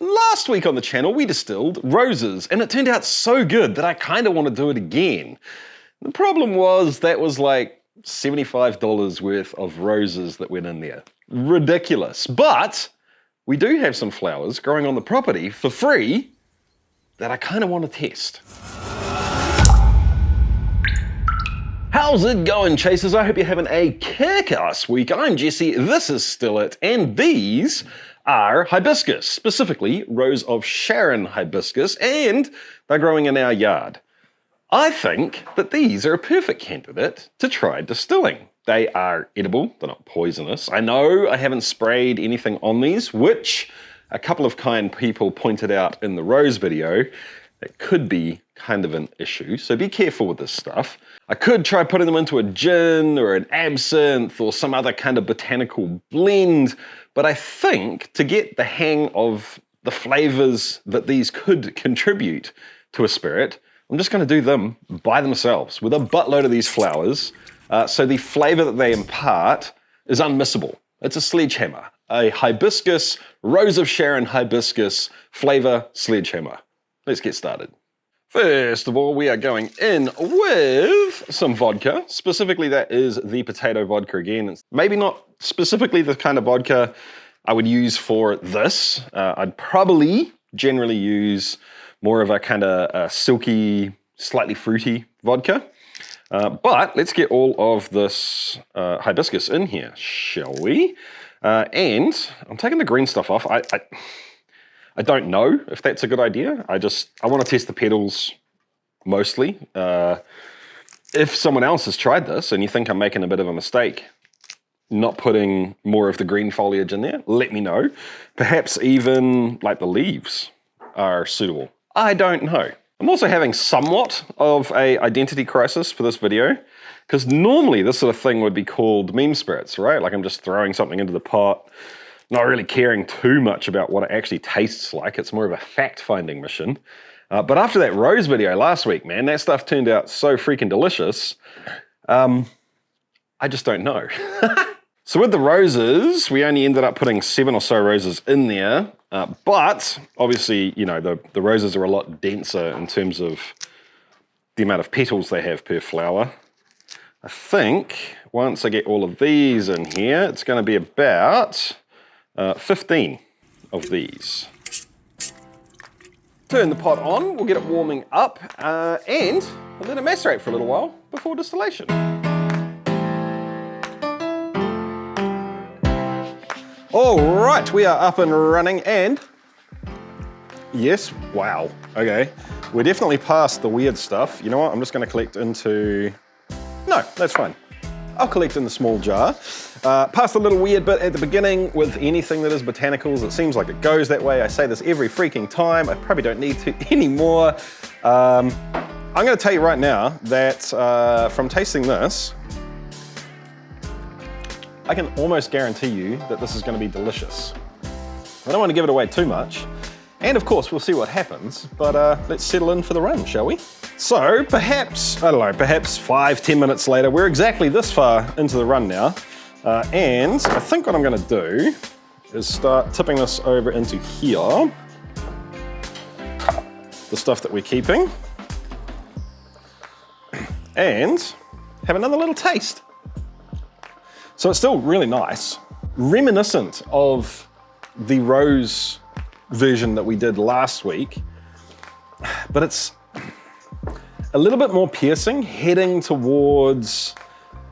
Last week on the channel, we distilled roses, and it turned out so good that I kind of want to do it again. The problem was that was like $75 worth of roses that went in there. Ridiculous. But we do have some flowers growing on the property for free that I kind of want to test. How's it going, chasers? I hope you're having a kick-ass week. I'm Jesse, this is Still It, and these are hibiscus, specifically Rose of Sharon hibiscus, and they're growing in our yard. I think that these are a perfect candidate to try distilling. They are edible, they're not poisonous. I know I haven't sprayed anything on these, which a couple of kind people pointed out in the rose video. That could be kind of an issue, so be careful with this stuff. I could try putting them into a gin or an absinthe or some other kind of botanical blend, but I think to get the hang of the flavors that these could contribute to a spirit, I'm just going to do them by themselves with a buttload of these flowers, so the flavor that they impart is unmissable. It's a sledgehammer, a hibiscus, Rose of Sharon hibiscus flavor sledgehammer. Let's get started. First of all, we are going in with some vodka. Specifically, that is the potato vodka again. It's maybe not specifically the kind of vodka I would use for this. I'd probably generally use more of a kind of silky, slightly fruity vodka. But let's get all of this hibiscus in here, shall we? And I'm taking the green stuff off. I don't know if that's a good idea. I want to test the petals mostly. If someone else has tried this and you think I'm making a bit of a mistake not putting more of the green foliage in there, let me know. Perhaps even like the leaves are suitable. I don't know. I'm also having somewhat of an identity crisis for this video, because normally this sort of thing would be called meme spirits, right? Like I'm just throwing something into the pot, not really caring too much about what it actually tastes like. It's more of a fact-finding mission. But after that rose video last week, man, that stuff turned out so freaking delicious. I just don't know. So with the roses, we only ended up putting 7 or so roses in there. But obviously, you know, the roses are a lot denser in terms of the amount of petals they have per flower. I think once I get all of these in here, it's going to be about 15 of these. Turn the pot on, we'll get it warming up, and we'll let it macerate for a little while before distillation. All right, we are up and running, and yes, wow, okay. We're definitely past the weird stuff. You know what, I'm just gonna collect into, no, that's fine. I'll collect in the small jar. Past a little weird bit at the beginning with anything that is botanicals. It seems like it goes that way. I say this every freaking time. I probably don't need to anymore. I'm gonna tell you right now that from tasting this, I can almost guarantee you that this is gonna be delicious. I don't want to give it away too much. And of course, we'll see what happens, but let's settle in for the run, shall we? So perhaps, I don't know, perhaps 5-10 minutes later, we're exactly this far into the run now. And I think what I'm gonna do is start tipping this over into here. The stuff that we're keeping. And have another little taste. So it's still really nice. Reminiscent of the rose version that we did last week, but it's a little bit more piercing, heading towards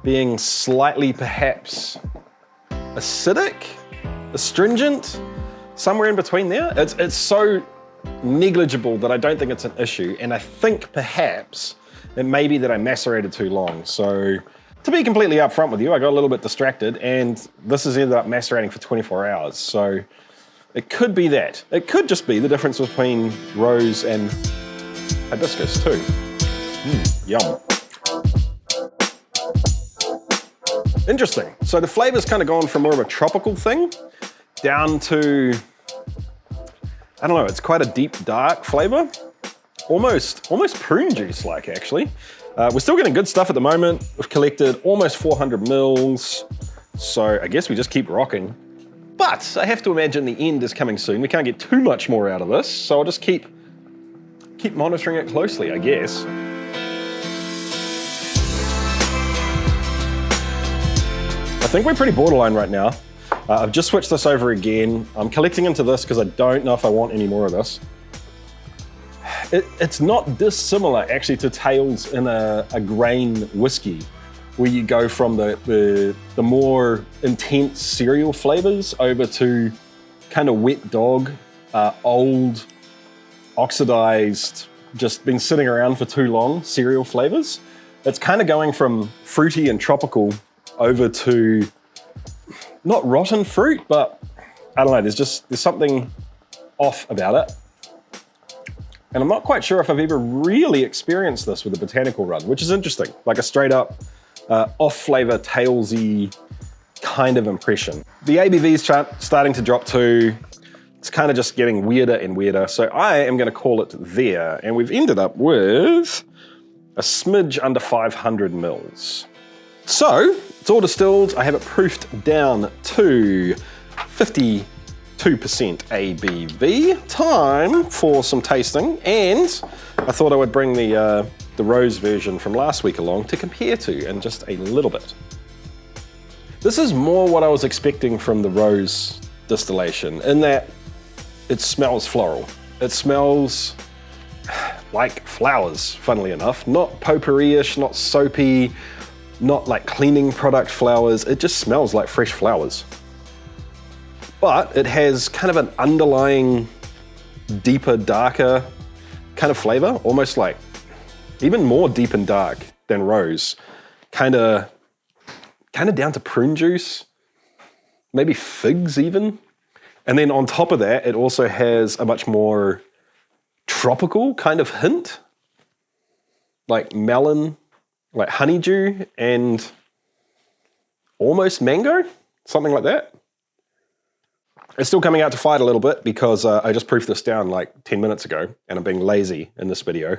being slightly perhaps acidic, astringent, somewhere in between there. It's so negligible that I don't think it's an issue, and I think perhaps it may be that I macerated too long. So to be completely upfront with you, I got a little bit distracted, and this has ended up macerating for 24 hours. So it could be that. It could just be the difference between rose and hibiscus too. Yum. Interesting. So the flavor's kind of gone from more of a tropical thing down to, I don't know, it's quite a deep, dark flavor. Almost prune juice like, actually. We're still getting good stuff at the moment. We've collected almost 400 mils. So I guess we just keep rocking. But I have to imagine the end is coming soon. We can't get too much more out of this, so I'll just keep monitoring it closely, I guess. I think we're pretty borderline right now. I've just switched this over again. I'm collecting into this because I don't know if I want any more of this. It's not dissimilar actually to tails in a grain whiskey, where you go from the more intense cereal flavors over to kind of wet dog, old, oxidized, just been sitting around for too long cereal flavors. It's kind of going from fruity and tropical over to not rotten fruit, but I don't know, there's something off about it. And I'm not quite sure if I've ever really experienced this with a botanical run, which is interesting, like a straight up off-flavor, tailsy kind of impression. The ABV's starting to drop too. It's kind of just getting weirder and weirder. So I am going to call it there. And we've ended up with a smidge under 500 mils. So it's all distilled. I have it proofed down to 52% ABV. Time for some tasting. And I thought I would bring the rose version from last week along to compare to in just a little bit. This is more what I was expecting from the rose distillation, in that it smells floral. It smells like flowers, funnily enough. Not potpourri-ish, not soapy, not like cleaning product flowers. It just smells like fresh flowers. But it has kind of an underlying, deeper, darker kind of flavor, almost like even more deep and dark than rose. Kind of down to prune juice, maybe figs even. And then on top of that, it also has a much more tropical kind of hint, like melon, like honeydew, and almost mango, something like that. It's still coming out to fight a little bit because I just proofed this down like 10 minutes ago, and I'm being lazy in this video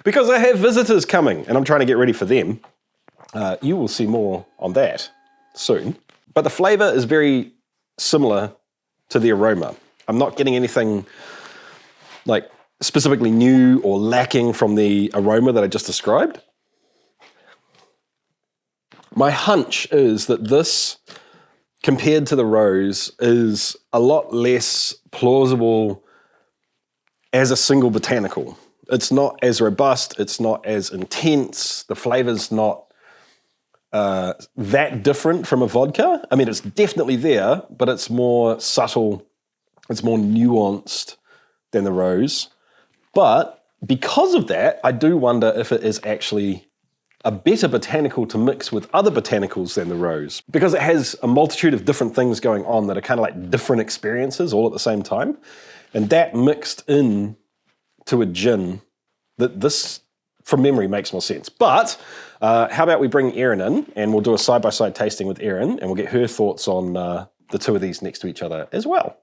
because I have visitors coming and I'm trying to get ready for them. You will see more on that soon. But the flavor is very similar to the aroma. I'm not getting anything like specifically new or lacking from the aroma that I just described. My hunch is that this, compared to the rose, is a lot less plausible as a single botanical. It's not as robust, it's not as intense, the flavor's not that different from a vodka. I mean, it's definitely there, but it's more subtle, it's more nuanced than the rose. But because of that, I do wonder if it is actually a better botanical to mix with other botanicals than the rose, because it has a multitude of different things going on that are kind of like different experiences all at the same time. And that mixed in to a gin, that this, from memory, makes more sense. But how about we bring Erin in and we'll do a side-by-side tasting with Erin and we'll get her thoughts on the two of these next to each other as well.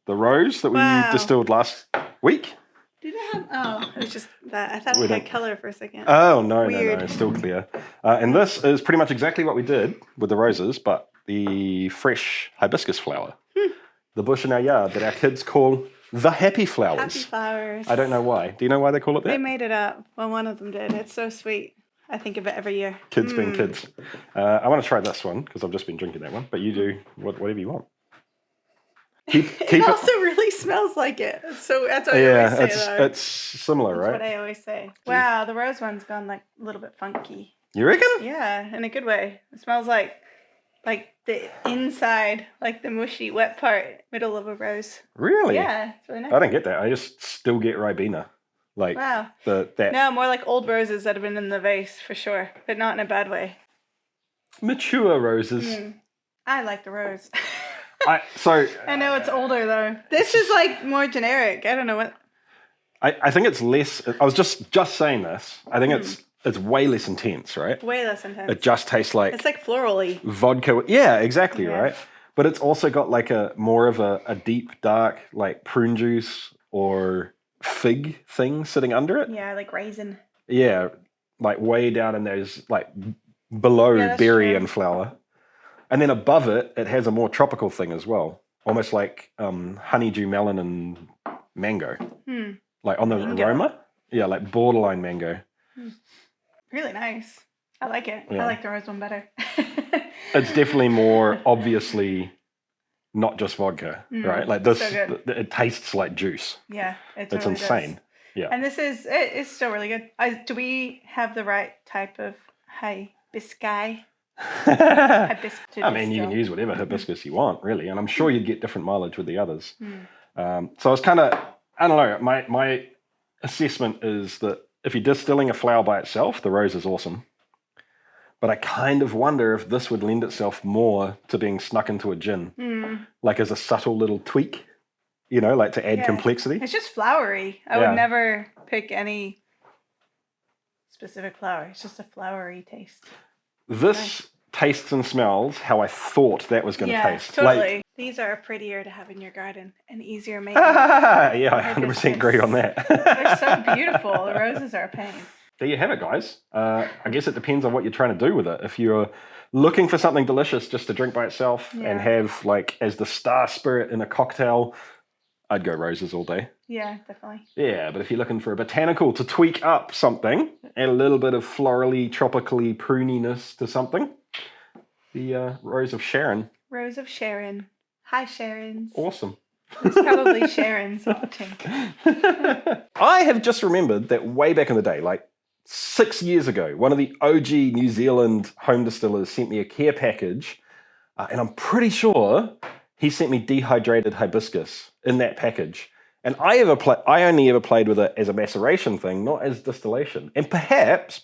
The rose that we distilled last week. Did it have, oh, it was just that. I thought it had color for a second. Oh, no, Weird. no, still clear. And this is pretty much exactly what we did with the roses, but the fresh hibiscus flower. The bush in our yard that our kids call the happy flowers. Happy flowers. I don't know why. Do you know why they call it that? They made it up. Well, one of them did. It's so sweet. I think of it every year. Kids being kids. I want to try this one because I've just been drinking that one, but you do whatever you want. Keep it also really smells like it. So that's what I always say. It's similar, that's right? That's what I always say. Wow, the rose one's gone like a little bit funky. You reckon? Yeah, in a good way. It smells like the inside, like the mushy, wet part, middle of a rose. Really? Yeah, it's really nice. I don't get that. I just still get Ribena. Like wow. that. No, more like old roses that have been in the vase for sure, but not in a bad way. Mature roses. I like the rose. I know it's older though. This is like more generic. I don't know what. I think it's less. I was just saying this. I think it's way less intense, right? Way less intense. It just tastes like it's like florally. Vodka. Yeah, exactly, right? But it's also got like a more of a deep, dark, like prune juice or fig thing sitting under it. Yeah, like raisin. Yeah, like way down in those, like below berry and flower. And then above it, it has a more tropical thing as well. Almost like honeydew melon and mango. Like on the aroma. Yeah, like borderline mango. Really nice. I like it. Yeah. I like the rose one better. It's definitely more obviously not just vodka, right? Like this, so good. it tastes like juice. Yeah, It's really insane. does. Yeah. And it's still really good. Do we have the right type of hibiscus? Hibiscus to I mean, you can distill? use whatever hibiscus you want, really, and I'm sure you'd get different mileage with the others. So I was kind of, I don't know, my assessment is that if you're distilling a flower by itself, the rose is awesome. But I kind of wonder if this would lend itself more to being snuck into a gin, like as a subtle little tweak, you know, like to add complexity. It's just flowery. I would never pick any specific flower. It's just a flowery taste. This tastes and smells how I thought that was going to taste. Totally. Like, these are prettier to have in your garden and easier maintenance. yeah, I 100% agree on that. They're so beautiful. The roses are a pain. There you have it, guys. I guess it depends on what you're trying to do with it. If you're looking for something delicious just to drink by itself and have like as the star spirit in a cocktail, I'd go roses all day. Yeah, definitely. Yeah, but if you're looking for a botanical to tweak up something, add a little bit of florally, tropically pruniness to something, the Rose of Sharon. Rose of Sharon. Hi, Sharon's. Awesome. It's probably Sharon's watching. I have just remembered that way back in the day, like 6 years ago, one of the OG New Zealand home distillers sent me a care package, and I'm pretty sure he sent me dehydrated hibiscus in that package. And I only ever played with it as a maceration thing, not as distillation. And perhaps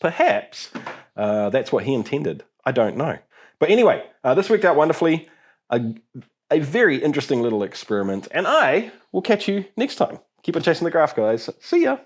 that's what he intended. I don't know. But anyway, this worked out wonderfully. A very interesting little experiment. And I will catch you next time. Keep on chasing the graph, guys. See ya.